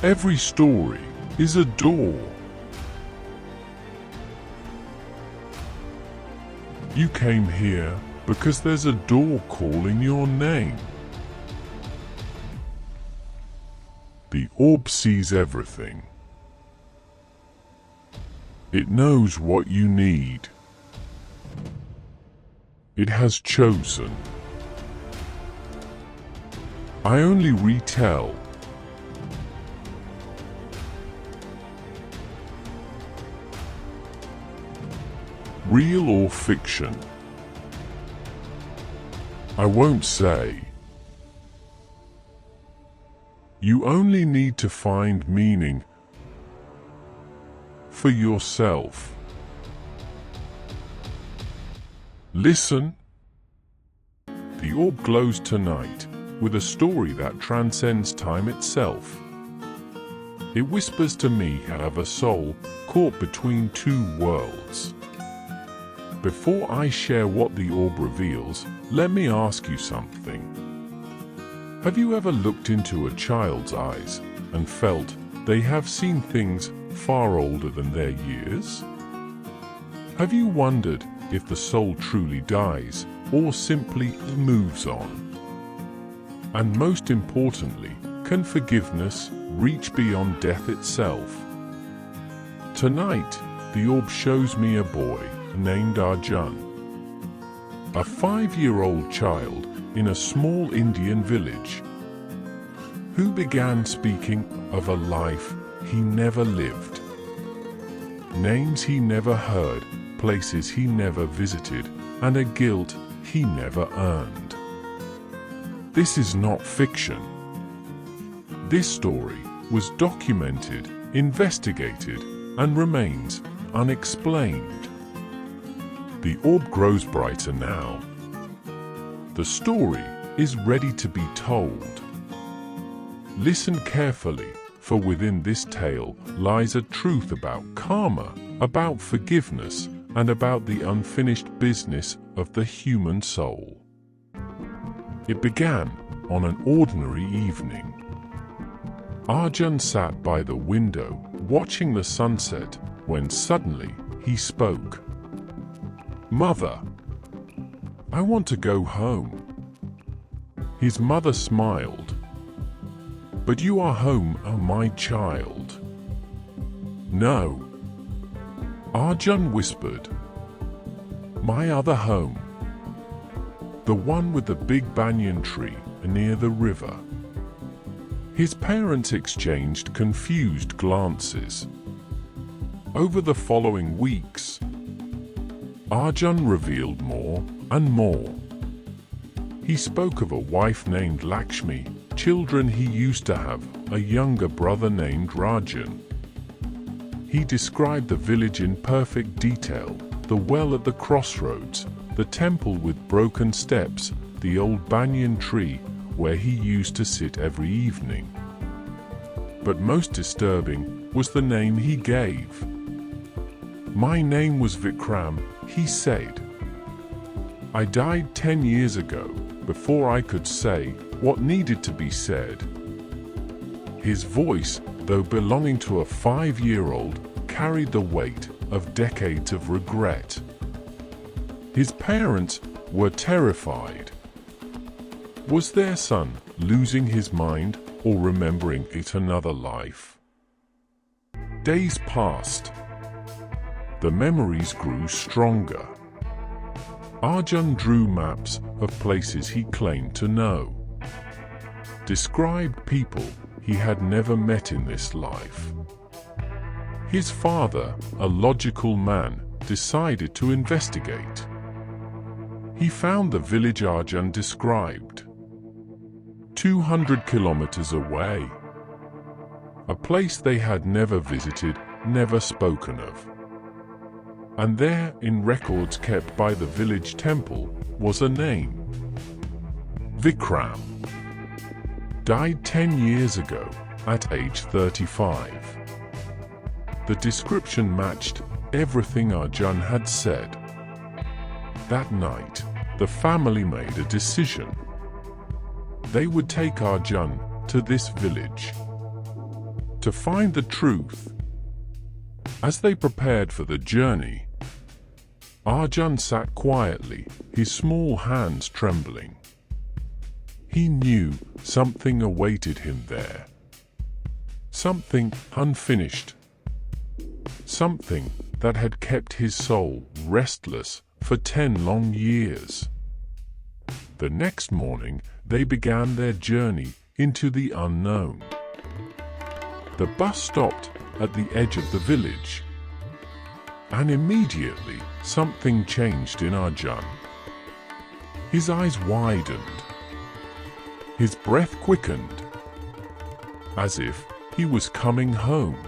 Every story is a door. You came here because there's a door calling your name. The orb sees everything. It knows what you need. It has chosen. I only retell. Real or fiction? I won't say. You only need to find meaning for yourself. Listen. The orb glows tonight with a story that transcends time itself. It whispers to me of a soul caught between two worlds. Before I share what the orb reveals, let me ask you something. Have you ever looked into a child's eyes and felt they have seen things far older than their years? Have you wondered if the soul truly dies or simply moves on? And most importantly, can forgiveness reach beyond death itself? Tonight, the orb shows me a boy named Arjun, a 5-year-old child in a small Indian village, who began speaking of a life he never lived, names he never heard, places he never visited, and a guilt he never earned. This is not fiction. This story was documented, investigated, and remains unexplained. The orb grows brighter now. The story is ready to be told. Listen carefully, for within this tale lies a truth about karma, about forgiveness, and about the unfinished business of the human soul. It began on an ordinary evening. Arjun sat by the window, watching the sunset, when suddenly he spoke. "Mother, I want to go home." His mother smiled. "But you are home, oh my child." "No." Arjun whispered. "My other home. The one with the big banyan tree near the river." His parents exchanged confused glances. Over the following weeks, Arjun revealed more and more. He spoke of a wife named Lakshmi, children he used to have, a younger brother named Arjun. He described the village in perfect detail, the well at the crossroads, the temple with broken steps, the old banyan tree where he used to sit every evening. But most disturbing was the name he gave. "My name was Vikram," he said. "I died 10 years ago, before I could say what needed to be said." His voice, though belonging to a 5-year-old, carried the weight of decades of regret. His parents were terrified. Was their son losing his mind or remembering it another life? Days passed. The memories grew stronger. Arjun drew maps of places he claimed to know, described people he had never met in this life. His father, a logical man, decided to investigate. He found the village Arjun described, 200 kilometers away, a place they had never visited, never spoken of. And there, in records kept by the village temple, was a name. Vikram. Died 10 years ago, at age 35. The description matched everything Arjun had said. That night, the family made a decision. They would take Arjun to this village, to find the truth. As they prepared for the journey, Arjun sat quietly, his small hands trembling. He knew something awaited him there. Something unfinished. Something that had kept his soul restless for 10 long years. The next morning, they began their journey into the unknown. The bus stopped at the edge of the village, and immediately something changed in Arjun. His eyes widened. His breath quickened, as if he was coming home.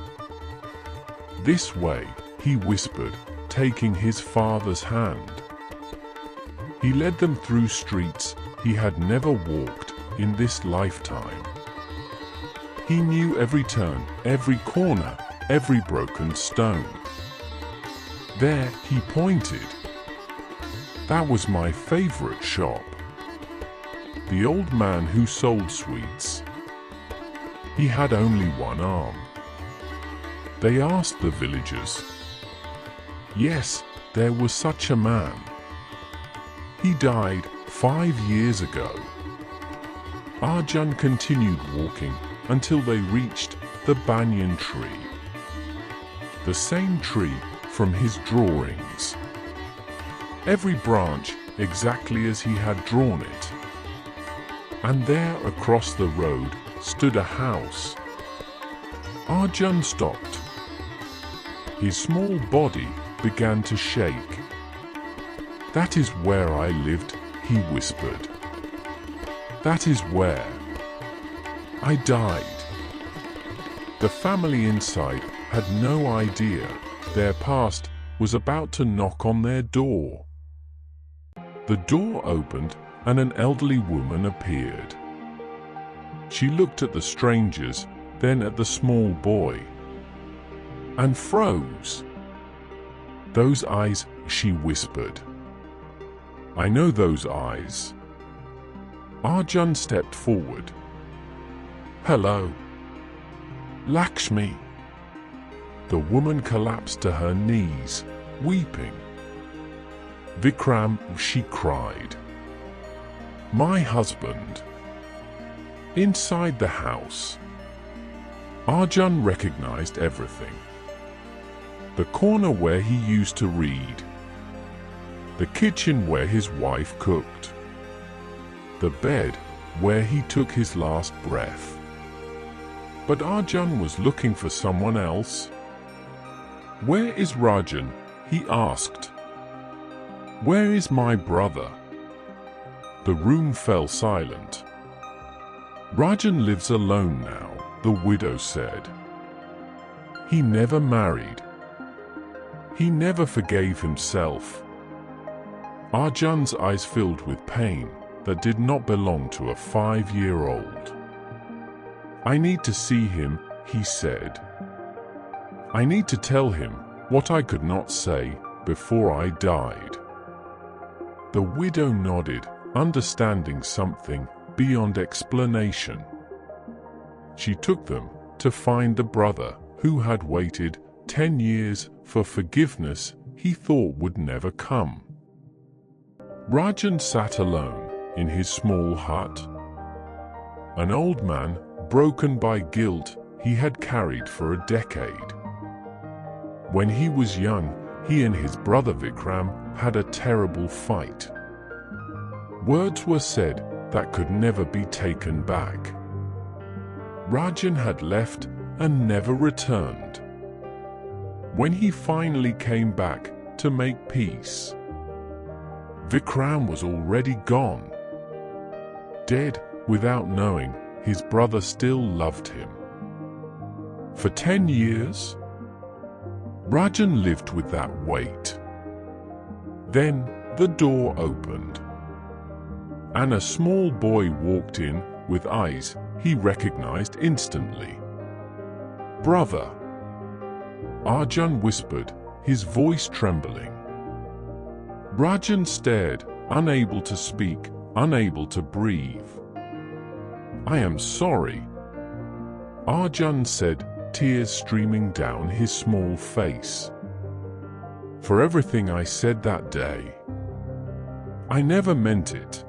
"This way," he whispered, taking his father's hand. He led them through streets he had never walked in this lifetime. He knew every turn, every corner, every broken stone. There, he pointed. "That was my favorite shop. The old man who sold sweets. He had only one arm." They asked the villagers. Yes, there was such a man. He died 5 years ago. Arjun continued walking until they reached the banyan tree. The same tree from his drawings. Every branch exactly as he had drawn it. And there across the road stood a house. Arjun stopped. His small body began to shake. "That is where I lived," he whispered. "That is where I died." The family inside had no idea their past was about to knock on their door. The door opened and an elderly woman appeared. She looked at the strangers, then at the small boy, and froze. "Those eyes," she whispered. "I know those eyes." Arjun stepped forward. "Hello, Lakshmi." The woman collapsed to her knees, weeping. "Vikram," she cried. "My husband." Inside the house, Arjun recognized everything. The corner where he used to read. The kitchen where his wife cooked. The bed where he took his last breath. But Arjun was looking for someone else. "Where is Rajan?" he asked. "Where is my brother?" The room fell silent. "Rajan lives alone now," the widow said. "He never married. He never forgave himself." Arjun's eyes filled with pain that did not belong to a 5-year-old. "I need to see him," he said. "I need to tell him what I could not say before I died." The widow nodded, understanding something beyond explanation. She took them to find the brother who had waited 10 years for forgiveness he thought would never come. Rajan sat alone in his small hut. An old man, broken by guilt he had carried for a decade. When he was young, he and his brother Vikram had a terrible fight. Words were said that could never be taken back. Rajan had left and never returned. When he finally came back to make peace, Vikram was already gone. Dead without knowing his brother still loved him. For 10 years, Rajan lived with that weight. Then the door opened, and a small boy walked in with eyes he recognized instantly. "Brother," Arjun whispered, his voice trembling. Rajan stared, unable to speak, unable to breathe. "I am sorry," Arjun said, tears streaming down his small face. For everything I said that day. I never meant it.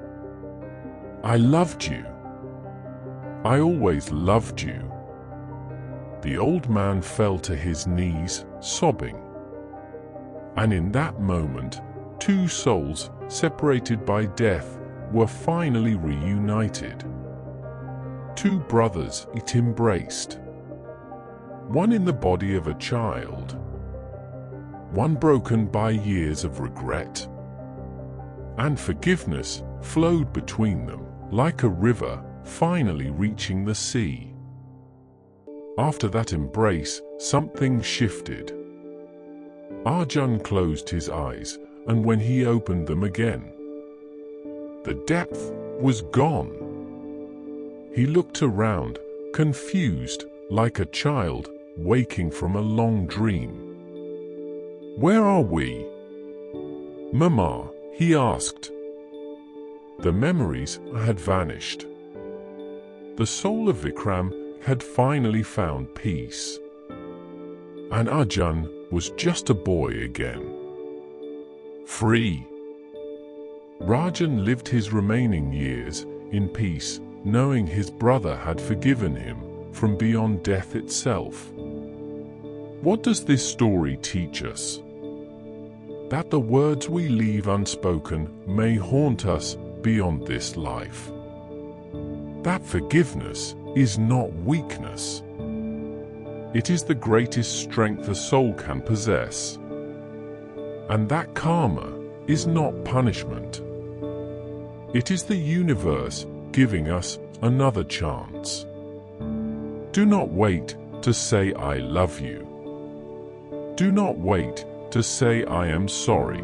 I loved you. I always loved you. The old man fell to his knees, sobbing. And in that moment, two souls, separated by death, were finally reunited. Two brothers it embraced. One in the body of a child. One broken by years of regret. And forgiveness flowed between them, like a river finally reaching the sea. After that embrace, something shifted. Arjun closed his eyes, and when he opened them again, the depth was gone. He looked around, confused, like a child waking from a long dream. "Where are we?" "Mama," he asked. The memories had vanished. The soul of Vikram had finally found peace. And Arjun was just a boy again. Free. Rajan lived his remaining years in peace, knowing his brother had forgiven him from beyond death itself. What does this story teach us? That the words we leave unspoken may haunt us beyond this life. That forgiveness is not weakness. It is the greatest strength a soul can possess. And that karma is not punishment. It is the universe giving us another chance. Do not wait to say I love you. Do not wait to say I am sorry.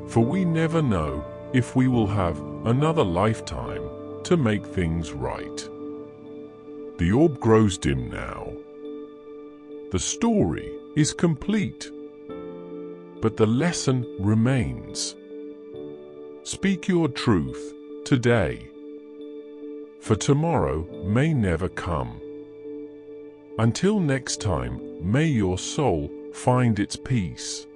For we never know if we will have another lifetime to make things right. The orb grows dim now. The story is complete. But the lesson remains. Speak your truth today. For tomorrow may never come. Until next time, may your soul find its peace.